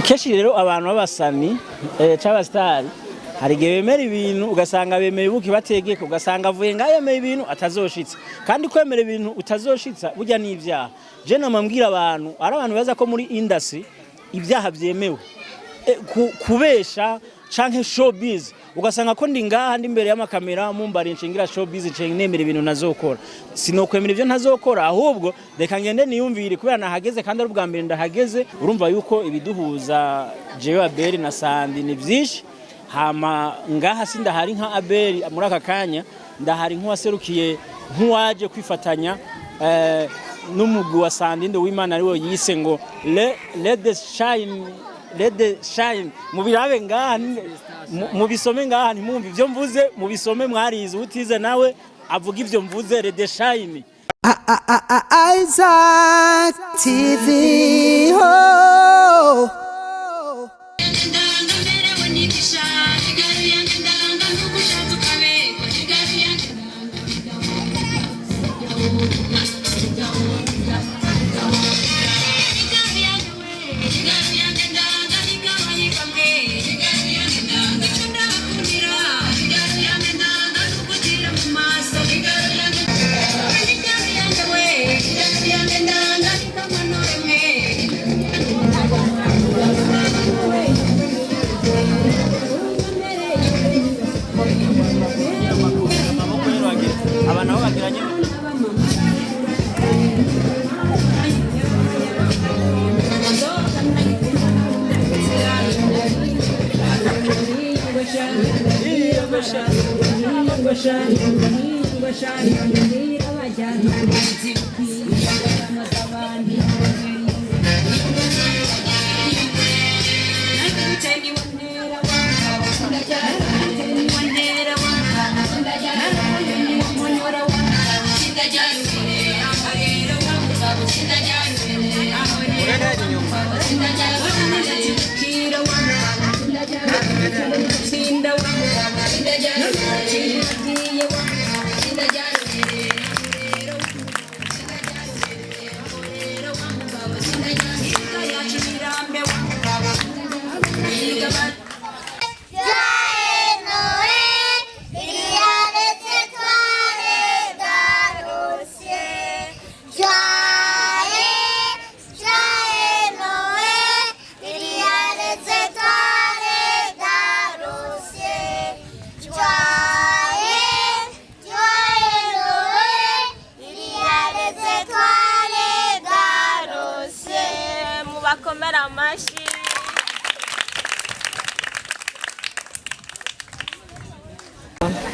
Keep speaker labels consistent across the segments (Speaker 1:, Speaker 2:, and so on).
Speaker 1: Keshi rero abantu b'abasani c'abastari hari gihe bemera ibintu ugasanga bemeye buki bategeka ugasanga avuye ngayemeye ibintu atazoshitsa kandi kwemera ibintu utazoshitsa burya ni ivyaha. Je namambwira abantu ari abantu baza ko muri industry ivyaha vyemewe kubesha canke showbiz ugasanga ko ndi ngaha ndi imbere y'amakamera mumbari nshingira showbiz nemera ibintu nazokora sinokwemera ivyo ntazokora ahubwo reka ngende niyumvire kubera nahageze kandi ari ubwa mbere ndahageze urumva yuko ibiduhuza jewe ABEL na Sandy ni vyinshi hama ngaha sindahari nka ABEL muri aka kanya ndahari nk'uwaserukiye nk'uwaje kwifatanya n'umugwi wa Sandy Nduwimana ariwo yise ngo let the shine mubirabe ngaha mubisome ngaha ntimumve ivyo mvuze mubisome mwarize utize nawe avuga ivyo mvuze let the shine
Speaker 2: Isaac TV ho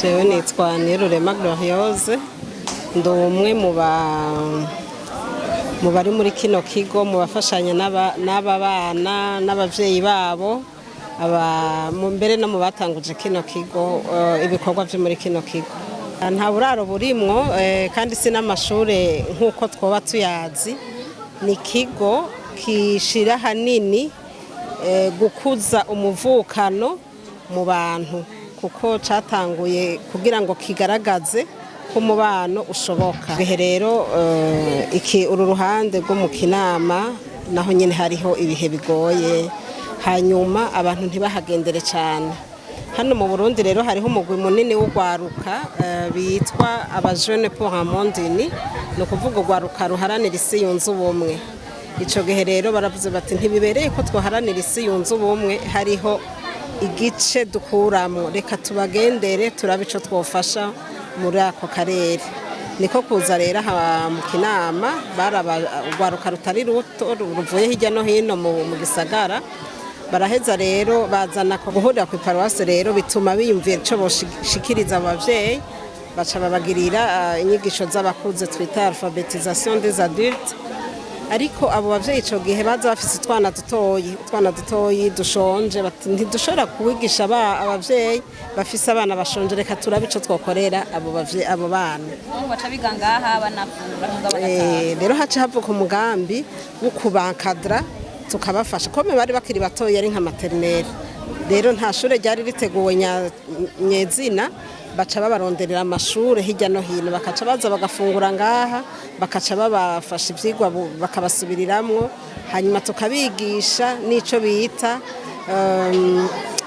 Speaker 2: Jewe nitwa yose ndo umwe mu bari muri kino kigo mu bafashanya n'aba bana n'abavyeyi babo mu mbere no mu batanguje kino kigo ibikorwa byo muri kino kigo nta buraro burimwo kandi si n'amashure nk'uko twoba tuyazi ni kigo kishira hanini gukuza umuvukano mu bantu kuko catanguye kugira ngo kigaragaze ko umubano ushoboka. Bihe rero uru ruhande rwo mu Kinama naho nyene hariho ibihe bigoye hanyuma abantu ntibahagendere cyane. Hano mu Burundi rero hariho umugwi munini w'ugwaruka bitwa aba jeune pour un monde uni no kuvuga ugwaruka ruharanira isi yunze ubumwe. Ico gihe rero baravuze bati ntibibereye ko twaharanira isi yunze ubumwe hariho igice dukuramo reka tubagendere turabe ico twofasha muri ako karere niko kuza rero mu Kinama barabagwaruka rutari ruto ruvuye hirya no hino mu gisagara baraheza rero bazana ko guhurira ku Partage rero bituma biyumvira ico boshikiriza abavyeyi baca babagirira inyigisho z'abakuze twita alphabétisation des adultes ariko abo bavyeyi ico gihe baza bafise utwana dutoyi dushonje bati ntidushobora kuwigisha abavyeyi bafise abana bashonje reka turabe ico twokorera abo bana
Speaker 3: baca bigangaha banafungura ngabagataha
Speaker 1: rero haca havuka umugambi wo kubankadra tukabafasha kome bari bakiri batoyi ari nka maternelle rero nta shure ryari riteguwe nyezina
Speaker 2: baca babaronderera amashure hirya no hino bakaca baza bagafungura ngaha bakaca babafasha ivyigwa bakabasubiriramwo hanyuma tukabigisha nico bita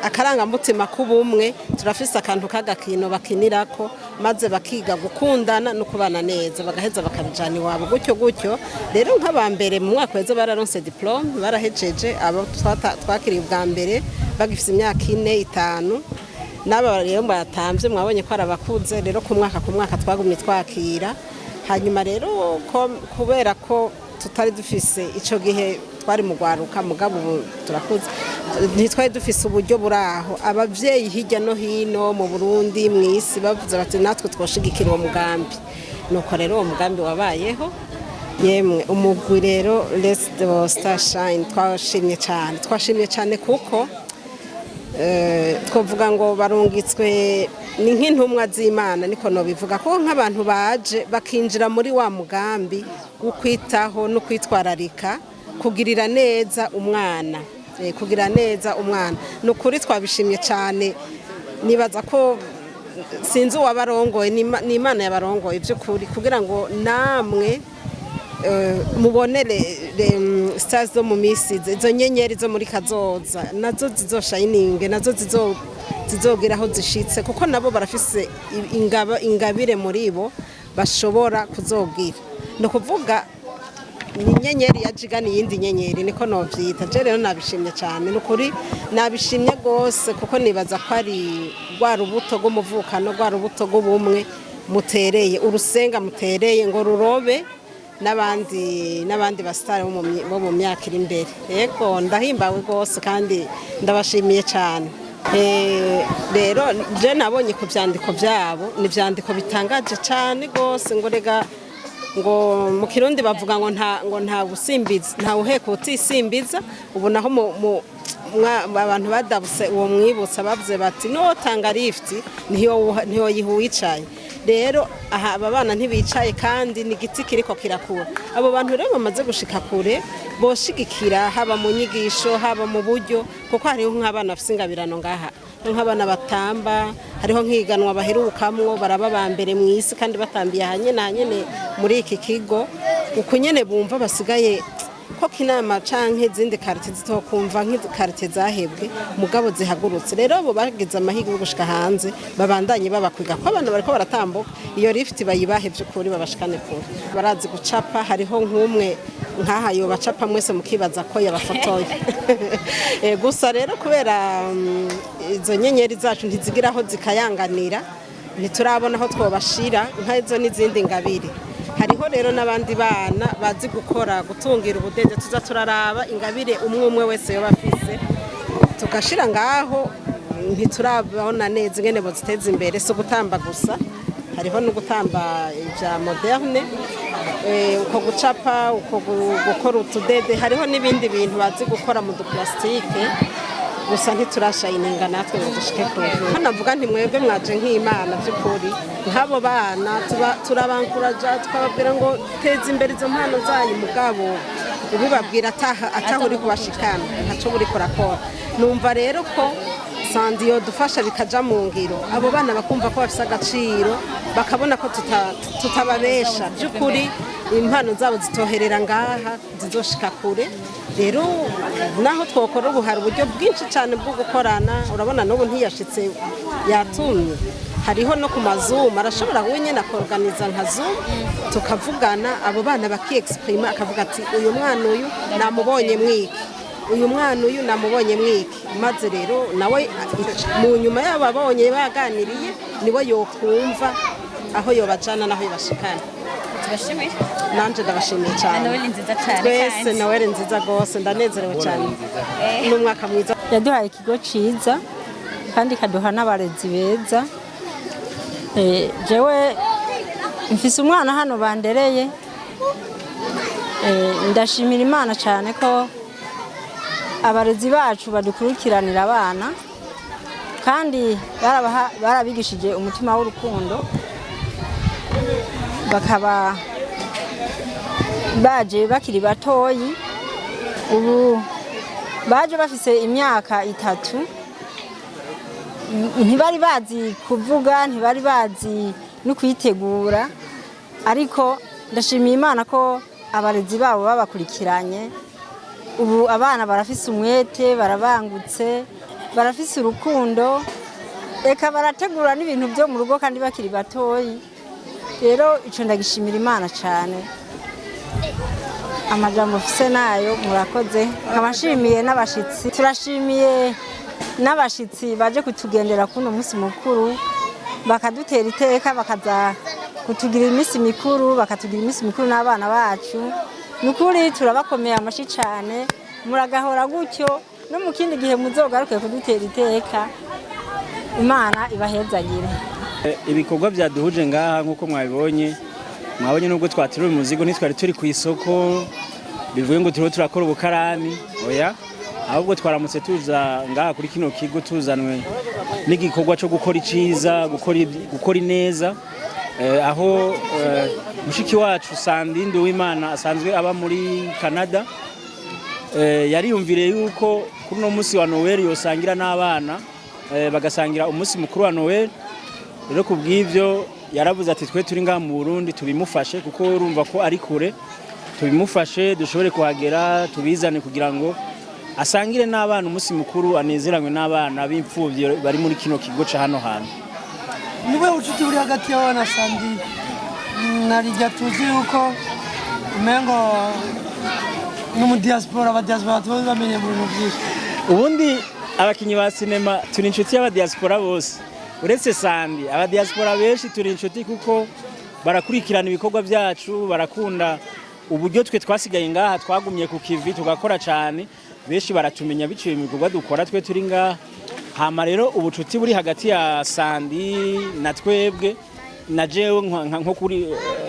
Speaker 2: akarangamutima k'ubumwe turafise akantu k'agakino bakinirako maze bakiga gukundana no kubana neza bagaheza bakabijana iwabo gutyo rero nk'abambere mu mwaka weze bararonse diplome barahejeje abo twakiriye ubwa mbere bagifise imyaka 4-5 n'aba rero batamvye mwabonye ko arabakuze rero ku mwaka twagumye twakira hanyuma rero kubera ko tutari dufise ico gihe twari mu gwaruka mugabo turakuze ntitwari dufise uburyo buraho abavyeyi hirya no hino mu Burundi mwisi bavuze bati natwe twoshigikira uwo mugambi nuko rero uwo mugambi wabayeho yemwe umugwi rero Let's the Star Shine twashimye cyane kuko twavuga ngo barungitswe ni nk'intumwa z'Imana niko no bivuga ko nk'abantu baje bakinjira muri wa mugambi ukwitaho no kwitwararika kugirira neza umwana nukuri twabishimye cyane nibaza ko sinzi uwabarongoye ni Imana yabarongoye by'ukuri kugira ngo namwe mubonere stars zo mu misi izo nyenyeri zo muri kazoza nazo zizoshininge nazo zizogera aho zishitse kuko nabo barafise ingabire muri bo bashobora kuzogira no kuvuga inyenyeri yajigana yindi nyenyeri niko novyita je rero nabishimye cyane nukuri nabishimye gose kuko nibaza ko ari rwa rubuto rw'umuvukano rwa rubuto rw'ubumwe mutereye urusenga mutereye ngo rurobe n'abandi basitari bo mu myaka iri imbere yego ndahimbawe gose kandi ndabashimiye cyane rero je nabonye ku vyandiko byabo ni vyandiko bitangaje cyane gose ngo rega ngo mu Kirundi bavuga ngo nta busimbiza nta uheka utisimbiza ubu naho abantu badabuse uwo mwibutsa bavuze bati no tanga lift niyo yihuwicaye rero aha aba bana ntibicaye kandi ni giti kiriko kirakura abo bantu rero bamaze gushika kure boshigikira haba mu nyigisho haba mu buryo kuko hariho nk'abana bafise ingabirano ngaha nk'abana batamba hariho nk'iganwa baherukamwo baraba bambere mwisi kandi batambiye hanyene muri iki kigo uko nyene bumva basigaye ko kinama canke zindi karite zitokumva nk'ikarite zahebwe mugabo zihagurutse rero abo bagize amahirwe yo gushika hanze babandanye babakwiga ko abantu bariko baratambuka iyo lift bayibahe by'ukuri babashikane kure barazi gucapa hariho nk'umwe nkaha yo bacapa mwese mukibaza ko yabafotoye gusa rero kubera izo nyenyeri zacu ntizigiraho zikayanganira ntiturabona aho twobashira nk'izo n'izindi ngabire hariho rero n'abandi bana bazi gutungira ubudede tuza turaraba ingabire umwe wese yo bafise tugashira ngaho ntiturabona neza ingene bo ziteza imbere so gutamba gusa hariho no gutamba ibya moderne uko gucapa uko gukora utudede hariho n'ibindi bintu bazi gukora mu duplastike gusa ntiturashayininga natwe ngo dushike kure hanavuga nti mwebwe mwaje nk'Imana by'ukuri nk'abo bana turabankuraja twababwira ngo teza imbere izo mpano zanyu mugabo ubibabwira ataho uri kubashikana ntaco buri kurakora numva rero ko Sandy dufasha bikaja mu ngiro abo bana bakumva ko bafise agaciro bakabona ko tutababesha by'ukuri impano zabo zitoherera ngaha zizoshika kure rero naho twokora ubuhari uburyo bwinshi cyane bwo gukorana urabona n'ubu ntiyashitse yatumye hariho no ku Zoom arashobora wenyine akorganiza nka Zoom tukavugana abo bana baki-exprima akavuga ati uyu mwana uyu namubonye mwiki uyu mwana uyu namubonye mwiki maze rero nawe mu nyuma yabo abonye baganiriye nibo yokumva aho yobajana naho yobashikana
Speaker 3: tubashimiye
Speaker 2: nanje ndabashimiye cyane
Speaker 3: Noel nziza cyane
Speaker 2: twese Noel nziza gose ndanezerewe cyane n'umwaka mwiza
Speaker 4: yaduhaye ikigo ciza kandi kaduha n'abarezi beza jewe mfise umwana hano bandereye ndashimira Imana cyane ko abarezi bacu badukurikiranira abana kandi barabigishije umutima w'urukundo bakaba baje bakiri batoyi ubu baje bafise imyaka 3 ntibari bazi kuvuga ntibari bazi no kwitegura ariko ndashimiye Imana ko abarezi babo babakurikiranye ubu abana barafise umwete barabangutse barafise urukundo eka barategura n'ibintu byo mu rugo kandi bakiri batoyi rero ico ndagishimira Imana cyane amajambo mfise nayo murakoze nkabashimiye n'abashitsi turashimiye n'abashitsi baje kutugendera kuno munsi mukuru bakadutera iteka bakaza kutugira iminsi mikuru bakatugira iminsi mikuru n'abana bacu nukuri turabakomeye amashi cyane muragahora gutyo no mu kindi gihe muzogaruke kudutera iteka Imana ibahezagire
Speaker 1: ibikorwa byaduhuje ngaha nkuko mwabonye nubwo twatiriwe umuzigo ntitwari turi ku isoko bivuye ngo turiho turakora ubukarani oya ahubwo twaramutse tuza ngaha kuri kino kigo tuzanwe n'igikorwa cyo gukora iciza gukora ineza aho mushiki wacu SANDY NDUWIMANA asanzwe aba muri Canada yariyumvire yuko kuri no munsi wa Noel yosangira n'abana bagasangira umunsi mukuru wa Noel rero kubw'ivyo yaravuze ati twe turi ngaha mu Burundi tubimufashe kuko urumva ko ari kure tubimufashe dushobore kuhagera tubizane kugira ngo asangire n'abana umunsi mukuru anezeranywe n'abana b'imfuvyi bari muri kino kigo ca hano hantu
Speaker 5: niwe ucuti uri hagati yawe na SANDY narijya tuzi yuko umengo n'umudiaspora abadiaspora tuzi bamenye mu bintu byinshi
Speaker 1: ubundi abakinyi ba sinema turi inshuti y'abadiaspora bose uretse SANDY abadiaspora benshi turi inshuti kuko barakurikirana ibikorwa byacu barakunda uburyo twe twasigaye ngaha twagumye ku kivi tugakora cyane benshi baratumenya biciye mu bikorwa dukora twe turi ngaha hama rero ubucuti buri hagati ya SANDY na twebwe na jewe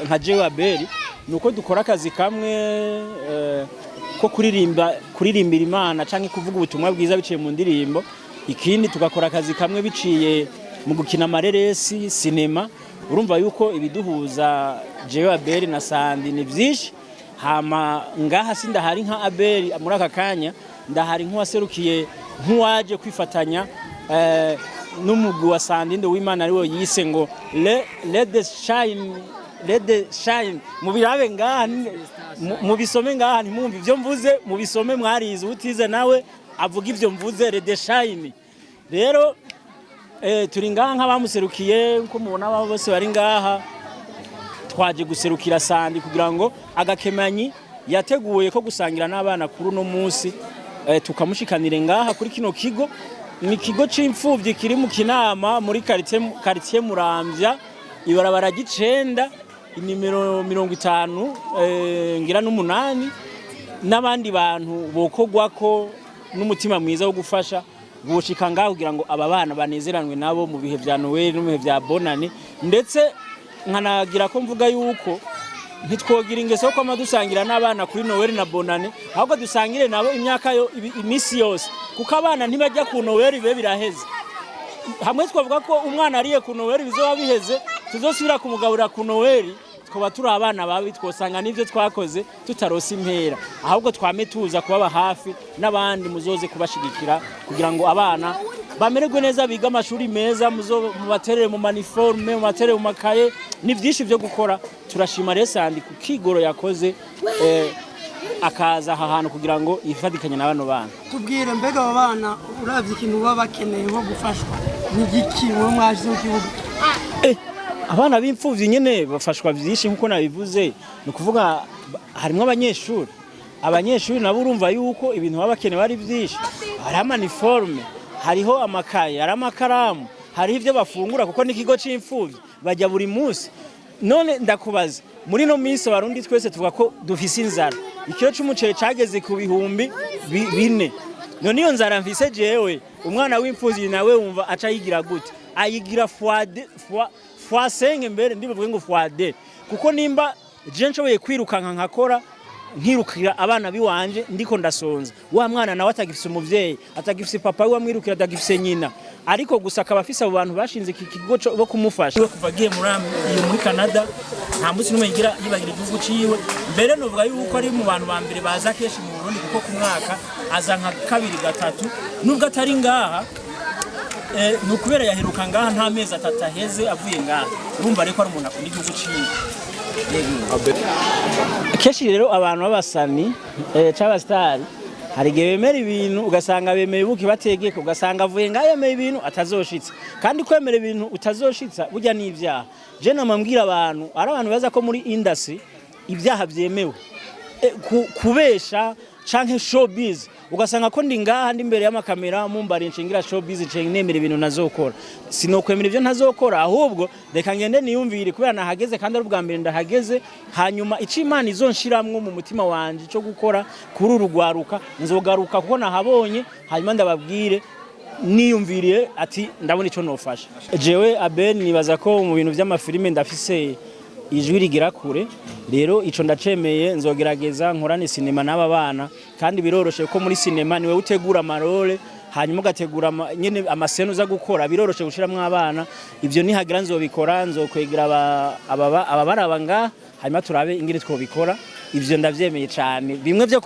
Speaker 1: nka jewe ABEL nuko dukora akazi kamwe ko kuririmbira Imana canke kuvuga ubutumwa bwiza biciye mu ndirimbo ikindi tugakora akazi kamwe biciye mu gukina amareresi sinema urumva yuko ibiduhuza jewe ABEL na SANDY ni byinshi hama ngaha sindahari nka ABEL muri aka kanya ndahari nk'uwaserukiye nk'uwaje kwifatanya n'umugwi wa SANDY NDUWIMANA ariwo yise ngo let the shine mubirabe ngaha mubisome ngaha ntimwumve ivyo mvuze mubisome mwarize utize nawe avuga ivyo mvuze let the shine rero turi ngaha nk'abamuserukiye uko mubona aba bose bari ngaha twaje guserukira SANDY kugira ngo agakemanyi yateguye ko gusangira n'abana kuri no munsi tukamushikanire ngaha kuri kino kigo ni kigo c'imfuvyi kiri mu Kinama muri quartier Muramvya ibarabara gicenda inimero 50 ngira n'umunani n'abandi bantu bokogwako n'umutima mwiza wo gufasha boshika ngaho kugira ngo aba bana banezeranwe nabo mu bihe vya Noel no mu bihe vya Bonane ndetse nkanagira ko mvuga yuko ntitwogira ingeso ko amadusangira n'abana kuri Noel na Bonane ahubwo dusangire nabo imyaka yo imisi yose kuko abana ntibajya ku Noel bibe biraheze hamwe twavuga ko umwana ariye ku Noel bizoba biheze tuzosubira kumugabura ku Noel twaba turi abana babi twosanga nivyo twakoze tutarose impera ahubwo twame tuza kubaba hafi n'abandi muzoze kubashigikira kugira ngo abana bamererwe neza biga amashuri meza mubaterere mu maniforme mu baterere mu makaye ni byinshi byo gukora turashima rero SANDY ku kigoro yakoze akaza aha hantu kugira ngo yifatikanye n'abano bana
Speaker 5: tubwire mbega aba bana uravye ikintu baba bakeneye nko gufashwa n'igiki mwe mwaje mu kibuga
Speaker 1: abana b'imfuvyi nyene bafashwa byinshi nkuko nabivuze no kuvuga harimo abanyeshuri nabo urumva yuko ibintu baba bakeneye ari byinshi hari amaniforme hariho amakaye hari amakaramu hari ivyo bafungura kuko n'ikigo c'imfuvyi bajya buri munsi none ndakubaza muri no minsi abarundi twese tuvuga ko dufise inzara ikiro c'umuceri cageze ku bihumbi 4 none iyo nzara mfise jewe umwana w'imfuvyi nawe wumva aca yigira gute ayigira fois 5 mbere ndivuga ngo fois 2 kuko nimba je nshoboye kwirukanka nkakora nkirukira abana biwanje ndiko ndasonza wa mwana nawe atagifise umuvyeyi atagifise papa we amwirukira atagifise nyina ariko gusa akabafise abo bantu bashinze iki kigo bo kumufasha kuva giye muri Canada nta munsi numwe yigira yibagira igihugu ciwe mbere novuga yuko ari mu bantu ba mbere baza keshi mu Burundi kuko ku mwaka aza nka 2 gatatu nubwo atari ngaha nukubera yaheruka ngaha nta mezi atatu aheze avuye ngaha urumva ariko ari umuntu akunda igihugu ciwe kenshi rero abantu b'abasani c'abastari hari igihe bemera ibintu ugasanga bemeye ubuki bategeka ugasanga avuye ngaho yemeye ibintu atazoshitsa kandi kwemera ibintu utazoshitsa burya n'ibyaha je namambwira abantu ari abantu baza ko muri industry ibyaha byemewe kubesha canke showbiz ugasanga ko ndi ngaha ndi imbere y'amakamera mumbari nshingira showbiz nemera ibintu nazokora sinokwemera ivyo ntazokora ahubwo reka ngende niyumvire kubera nahageze kandi ari ubwa mbere ndahageze hanyuma ico Imana izonshiramwo mu mutima wanje cyo gukora kuri urugwaruka nzogaruka kuko nahabonye hanyuma ndababwire niyumviriye ati ndabona ico nofasha jewe ABEL nibaza ko mu bintu vy'amafilime ndafise ijwi rigira kure rero ico ndacemeye nzogerageza nkorane sinema n'aba bana kandi biroroshe ko muri sinema niwe utegura amarole hanyuma ugategura nyene amaseno za gukora biroroshe gushiramwe abana ivyo nihagira nzobikora nzokwegera ababaraba nga hanyuma turabe ingire twobikora ivyo ndavyemeye cyane bimwe byo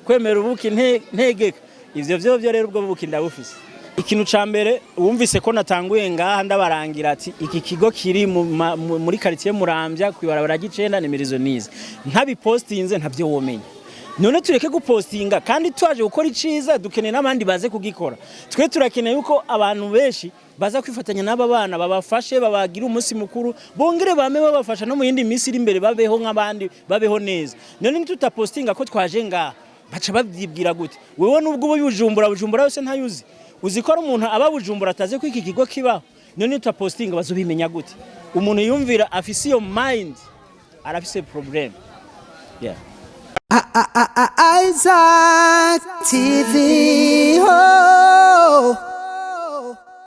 Speaker 1: kwemera ubuki ntegeka ivyo rero ubwo buki ndabufise ikintu ca mbere wumvise ko natanguye ngaha ndabarangira ati iki kigo kiri muri quartier Muramvya kwibarabara gicenda nimirizo nize ntabipostinze ntavyo womenya none tureke gupostinga kandi twaje gukora iciza dukeneye n'abandi baze kugikora twe turakeneye yuko abantu benshi baza kwifatanya n'aba bana babafashe babagira umunsi mukuru bongere bame babafasha no mu yindi minsi iri imbere babeho nk'abandi babeho neza none ntitutapostinga ko twaje ngaha baca babyibwira gute wewe nubwo bujumbura yose ntayuzi uzikora umuntu aba Bujumbura ataze ko iki kigo kibaho none utapostinga bazobimenya gute umuntu yumvira afise iyo mind arafise problem yeah
Speaker 6: Isaac TV, oh.